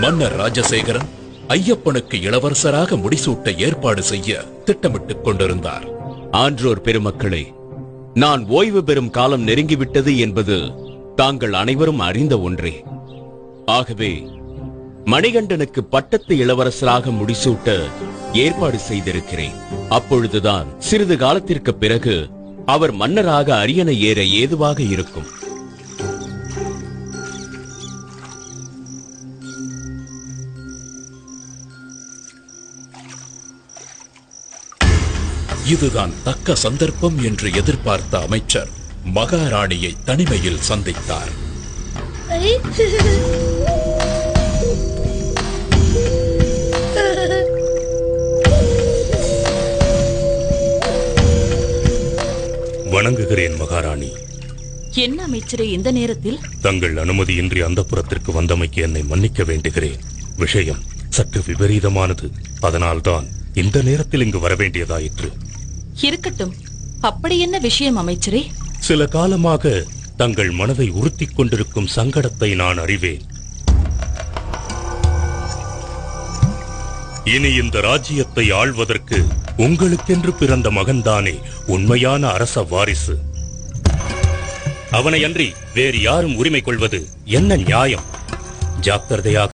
மன்னர் ராஜசேகரன் ஐயப்பனுக்கு இளவரசராக முடிசூட்ட ஏற்பாடு செய்ய திட்டமிட்டுக் கொண்டிருந்தார். ஆன்றோர் பெருமக்களே, நான் ஓய்வு பெறும் காலம் நெருங்கிவிட்டது என்பது தாங்கள் அனைவரும் அறிந்த ஒன்றே. ஆகவே மணிகண்டனுக்கு பட்டத்து இளவரசராக முடிசூட்ட ஏற்பாடு செய்திருக்கிறேன். அப்பொழுதுதான் சிறிது காலத்திற்கு பிறகு அவர் மன்னராக அரியணை ஏற ஏதுவாக இருக்கும். இதுதான் தக்க சந்தர்ப்பம் என்று எதிர்பார்த்த அமைச்சர் மகாராணியை தனிமையில் சந்தித்தார். வணங்குகிறேன் மகாராணி. என்ன அமைச்சரே இந்த நேரத்தில்? தங்கள் அனுமதியின்றி அந்தப்புரத்திற்கு வந்தமைக்கு என்னை மன்னிக்க வேண்டுகிறேன். விஷயம் சற்று விபரீதமானது. அதனால்தான் இந்த நேரத்தில் இங்கு வரவேண்டியதாயிற்று. இருக்கட்டும், அப்படி என்ன விஷயம் அமைச்சரே? சில காலமாக தங்கள் மனதை உறுத்திக் கொண்டிருக்கும் சங்கடத்தை நான் அறிவேன். இனி இந்த ராஜ்யத்தை ஆள்வதற்கு உங்களுக்கென்று பிறந்த மகன்தானே உண்மையான அரச வாரிசு. அவனை அன்றி வேறு யாரும் உரிமை கொள்வது என்ன நியாயம்? ஜாக்கிரதையாக